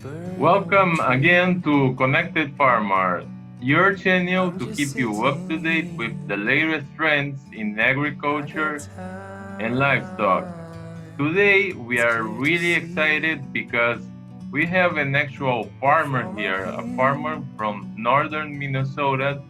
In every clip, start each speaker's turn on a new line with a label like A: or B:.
A: Welcome again to Connected Farmer, your channel to keep you up to date with the latest trends in agriculture and livestock. Today we are really excited because we have an actual farmer here, a farmer from northern Minnesota.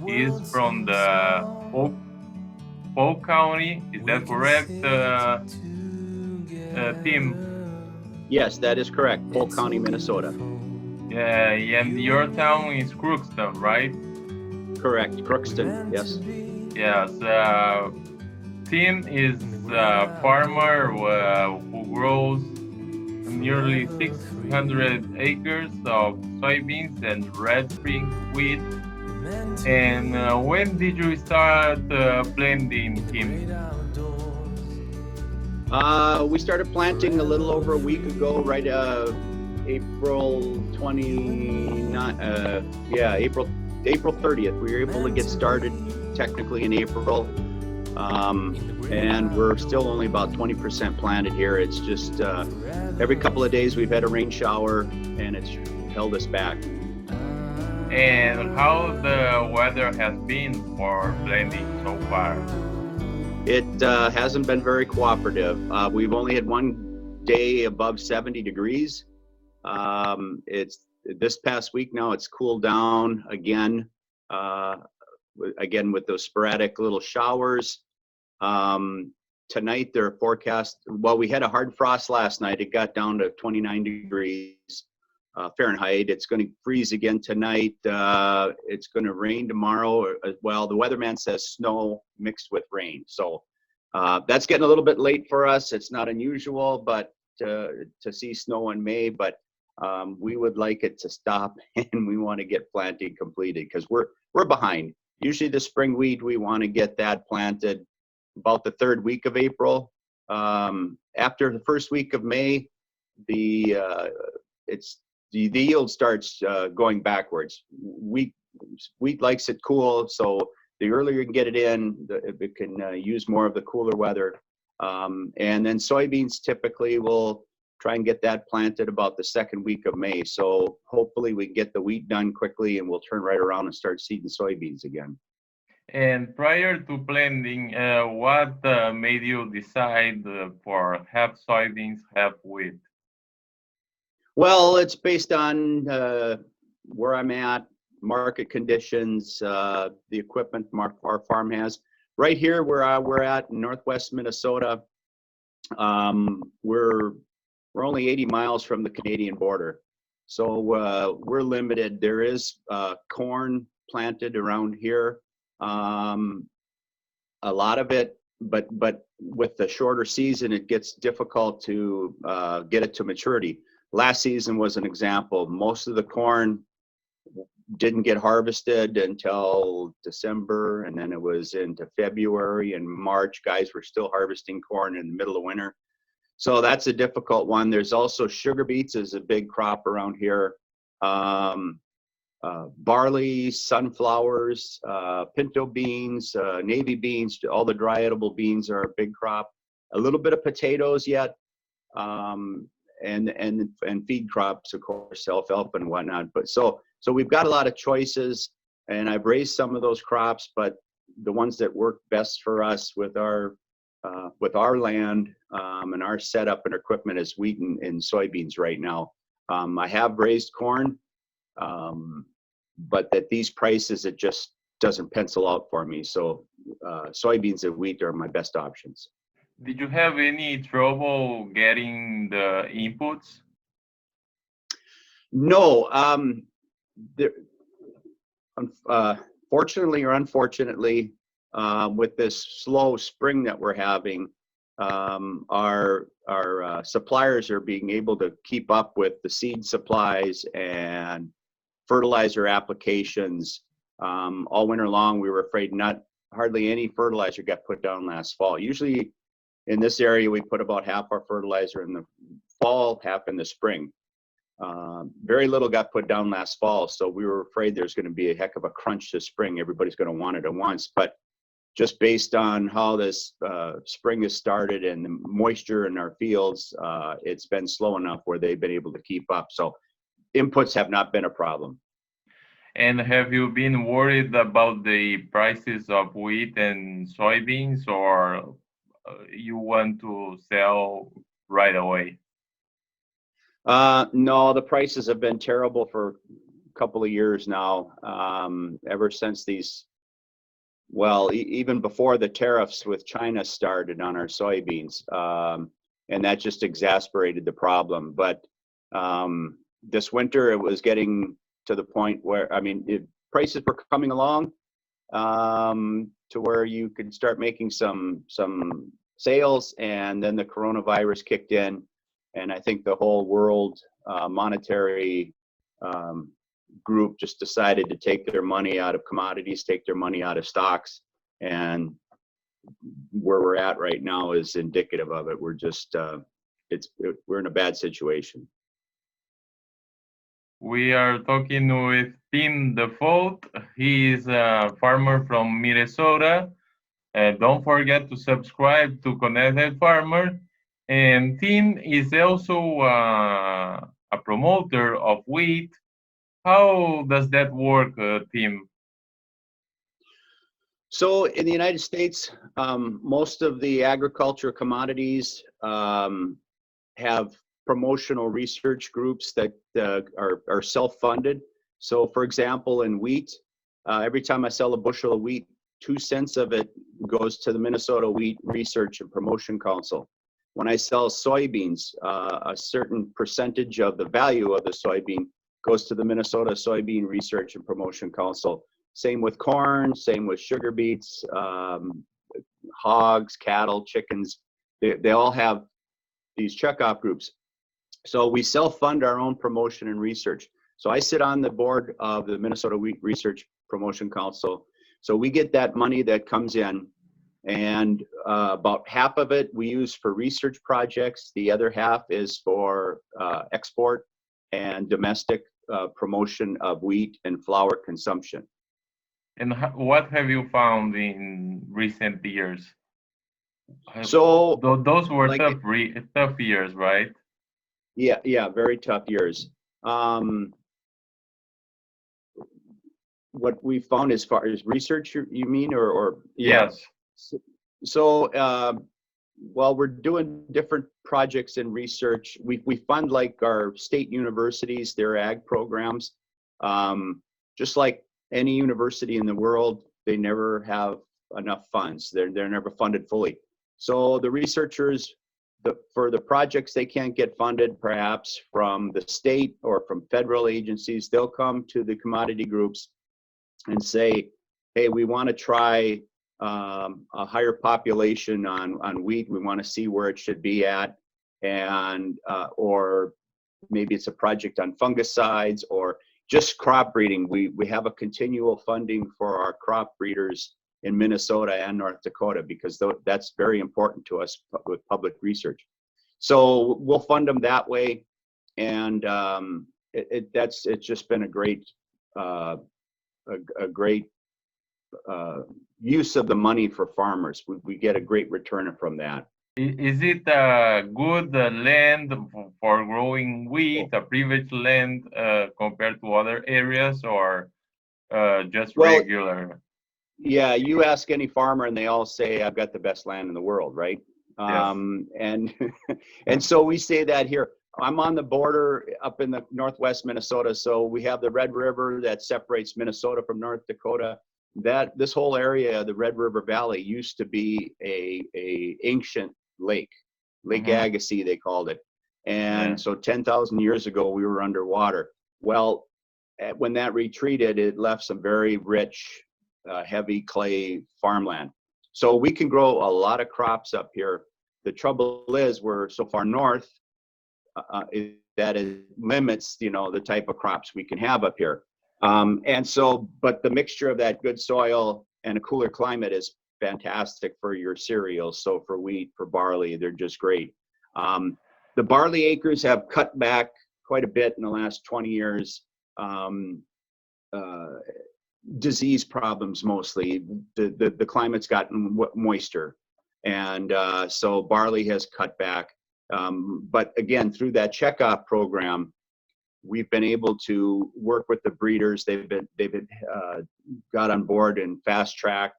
A: He is from the Polk County. Is that correct, Tim?
B: Yes, that is correct. Polk County, Minnesota.
A: Yeah, and your town is Crookston, right?
B: Correct. Crookston. Yes.
A: Yes. Tim is a farmer who grows nearly 600 acres of soybeans and red spring wheat. And when did you start planting, Tim?
B: We started planting a little over a week ago, right? April 29. April 30th. We were able to get started technically in April. And we're still only about 20% planted here. It's just every couple of days we've had a rain shower and it's held us back.
A: And how the weather has been for planting so far?
B: It hasn't been very cooperative. We've only had one day above 70 degrees. It's this past week now it's cooled down again, again with those sporadic little showers. Tonight they're forecast, well, we had a hard frost last night. It got down to 29 degrees Fahrenheit. It's going to freeze again tonight. It's going to rain tomorrow. Well, the weatherman says snow mixed with rain. So that's getting a little bit late for us. It's not unusual, but to see snow in May, but we would like it to stop and we want to get planting completed because we're behind. Usually the spring wheat, we want to get that planted about the third week of April. After the first week of May, the yield starts going backwards. Wheat likes it cool, so the earlier you can get it in, it can use more of the cooler weather. And then soybeans typically will try and get that planted about the second week of May. So hopefully we can get the wheat done quickly and we'll turn right around and start seeding soybeans again.
A: And prior to planting, what made you decide for half soybeans, half wheat?
B: Well, it's based on where I'm at, market conditions, the equipment our farm has. Right here where we're at in Northwest Minnesota, we're only 80 miles from the Canadian border. So we're limited. There is corn planted around here. A lot of it, but with the shorter season, it gets difficult to get it to maturity. Last season was an example. Most of the corn didn't get harvested until December, and then it was into February and March. Guys were still harvesting corn in the middle of winter. So that's a difficult one. There's also sugar beets is a big crop around here. Barley, sunflowers, pinto beans, navy beans, all the dry edible beans are a big crop. A little bit of potatoes yet, and feed crops, of course, alfalfa and whatnot. But so we've got a lot of choices, and I've raised some of those crops, but the ones that work best for us with our land and our setup and equipment is wheat and soybeans right now. I have raised corn, but at these prices, it just doesn't pencil out for me. So soybeans and wheat are my best options.
A: Did you have any trouble getting the inputs?
B: No. Fortunately or unfortunately, with this slow spring that we're having, our suppliers are being able to keep up with the seed supplies and fertilizer applications. All winter long, we were afraid hardly any fertilizer got put down last fall. Usually in this area, we put about half our fertilizer in the fall, half in the spring. Very little got put down last fall, so we were afraid there's going to be a heck of a crunch this spring. Everybody's going to want it at once, but just based on how this spring has started and the moisture in our fields, it's been slow enough where they've been able to keep up. So inputs have not been a problem.
A: And have you been worried about the prices of wheat and soybeans, or you want to sell right away?
B: No, the prices have been terrible for a couple of years now. Ever since these, well, even before the tariffs with China started on our soybeans, and that just exacerbated the problem. But this winter, it was getting to the point where, I mean, prices were coming along to where you could start making some sales, and then the coronavirus kicked in, and I think the whole world monetary group just decided to take their money out of commodities, take their money out of stocks, and where we're at right now is indicative of it. We're just we're in a bad situation.
A: We are talking with Tim Dufault. He is a farmer from Minnesota. Don't forget to subscribe to Connected Farmer. And Tim is also a promoter of wheat. How does that work, Tim?
B: So in the United States, most of the agriculture commodities have promotional research groups that are self-funded. So for example, in wheat, every time I sell a bushel of wheat, 2 cents of it goes to the Minnesota Wheat Research and Promotion Council. When I sell soybeans, a certain percentage of the value of the soybean goes to the Minnesota Soybean Research and Promotion Council. Same with corn, same with sugar beets, hogs, cattle, chickens. They all have these checkoff groups. So we self-fund our own promotion and research. So I sit on the board of the Minnesota Wheat Research Promotion Council. So we get that money that comes in, and about half of it we use for research projects. The other half is for export and domestic promotion of wheat and flour consumption.
A: And what have you found in recent years?
B: So
A: Those were
B: like,
A: tough years, right?
B: Yeah, very tough years. What we found as far as research, you mean, or yeah.
A: Yes.
B: So while we're doing different projects and research, we fund like our state universities, their ag programs. Just like any university in the world, they never have enough funds. They're never funded fully. So the researchers, for the projects they can't get funded, perhaps from the state or from federal agencies, they'll come to the commodity groups and say, hey, we want to try a higher population on wheat. We want to see where it should be at, and or maybe it's a project on fungicides or just crop breeding. We have a continual funding for our crop breeders in Minnesota and North Dakota, because that's very important to us with public research. So we'll fund them that way, and it's just been a great use of the money for farmers. We get a great return from that.
A: Is it a good land for growing wheat, a privileged land compared to other areas, or just regular?
B: Yeah, you ask any farmer and they all say, I've got the best land in the world, right?
A: Yes.
B: And so we say that here. I'm on the border up in the northwest Minnesota, so we have the Red River that separates Minnesota from North Dakota. This whole area, the Red River Valley, used to be a ancient Lake Agassiz, they called it. And so 10,000 years ago, we were underwater. Well, when that retreated, it left some very rich, heavy clay farmland. So we can grow a lot of crops up here. The trouble is we're so far north that it limits, the type of crops we can have up here. And so, but the mixture of that good soil and a cooler climate is fantastic for your cereals. So for wheat, for barley, they're just great. The barley acres have cut back quite a bit in the last 20 years. Disease problems mostly. The climate's gotten moister, and so barley has cut back. But again, through that checkoff program, we've been able to work with the breeders. They've got on board and fast track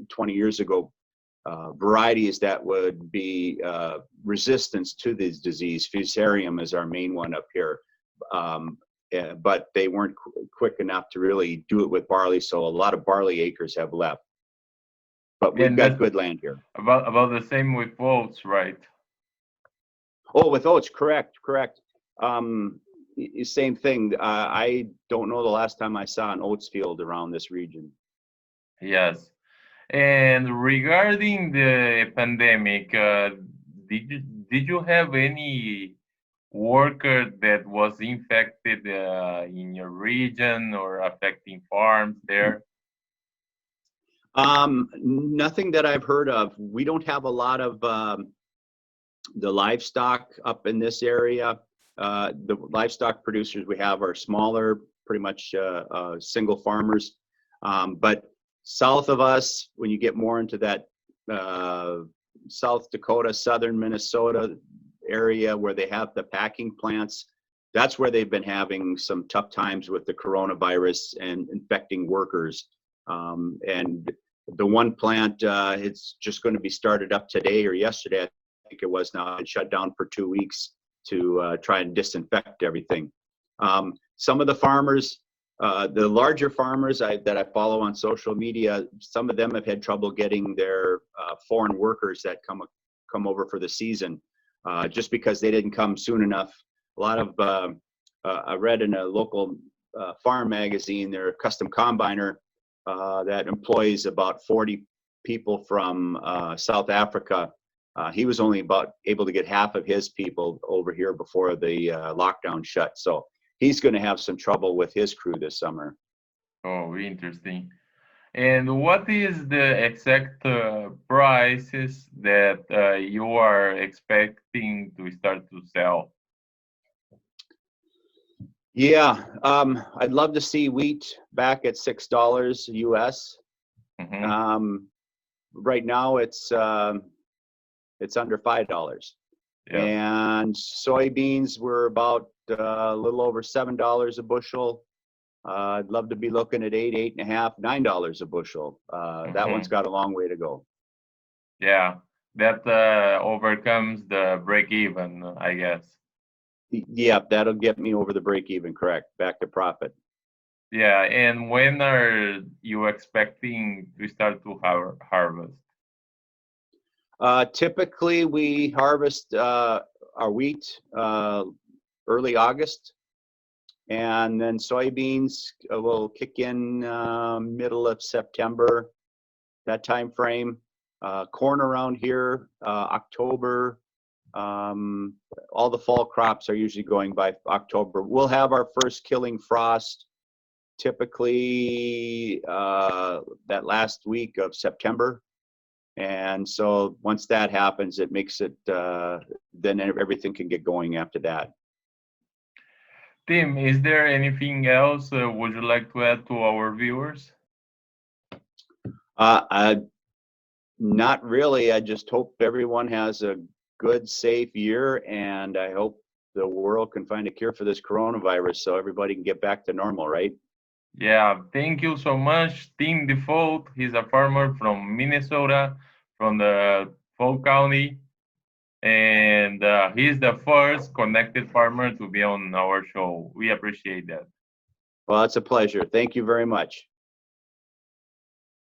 B: 20 years ago varieties that would be resistance to this disease. Fusarium is our main one up here. But they weren't quick enough to really do it with barley, so a lot of barley acres have left. But we've got good land here.
A: About the same with oats, right?
B: Oh, with oats, correct. Same thing. I don't know the last time I saw an oats field around this region.
A: Yes. And regarding the pandemic, did you have any worker that was infected in your region or affecting farms there?
B: Nothing that I've heard of. We don't have a lot of the livestock up in this area. The livestock producers we have are smaller, pretty much single farmers. But south of us, when you get more into that South Dakota, southern Minnesota area where they have the packing plants, that's where they've been having some tough times with the coronavirus and infecting workers. And the one plant, it's just going to be started up today or yesterday, I think it was now, and shut down for 2 weeks to try and disinfect everything. Some of the farmers, the larger farmers that I follow on social media, some of them have had trouble getting their foreign workers that come over for the season, just because they didn't come soon enough. A lot of, I read in a local farm magazine, their custom combiner that employs about 40 people from South Africa. He was only about able to get half of his people over here before the lockdown shut. So he's going to have some trouble with his crew this summer.
A: Oh, interesting. And what is the exact prices that you are expecting to start to sell?
B: Yeah, I'd love to see wheat back at $6 US.
A: Mm-hmm.
B: Right now it's under $5.
A: Yeah.
B: And soybeans were about a little over $7 a bushel. I'd love to be looking at $8, $8.5, $9 a bushel. That one's got a long way to go.
A: Yeah, that overcomes the break even, I guess.
B: Yeah, that'll get me over the break even, correct, back to profit.
A: Yeah, and when are you expecting to start to harvest?
B: Typically, we harvest our wheat early August, and then soybeans will kick in middle of September, that time frame. Corn around here, October. All the fall crops are usually going by October. We'll have our first killing frost typically that last week of September. And so once that happens, it makes it, then everything can get going after that.
A: Tim, is there anything else would you like to add to our viewers?
B: Not really. I just hope everyone has a good, safe year, and I hope the world can find a cure for this coronavirus so everybody can get back to normal, right?
A: Yeah, thank you so much, Tim Dufault. He's a farmer from Minnesota, from the Dufault County, and he's the first connected farmer to be on our show. We appreciate that.
B: Well, it's a pleasure. Thank you very much.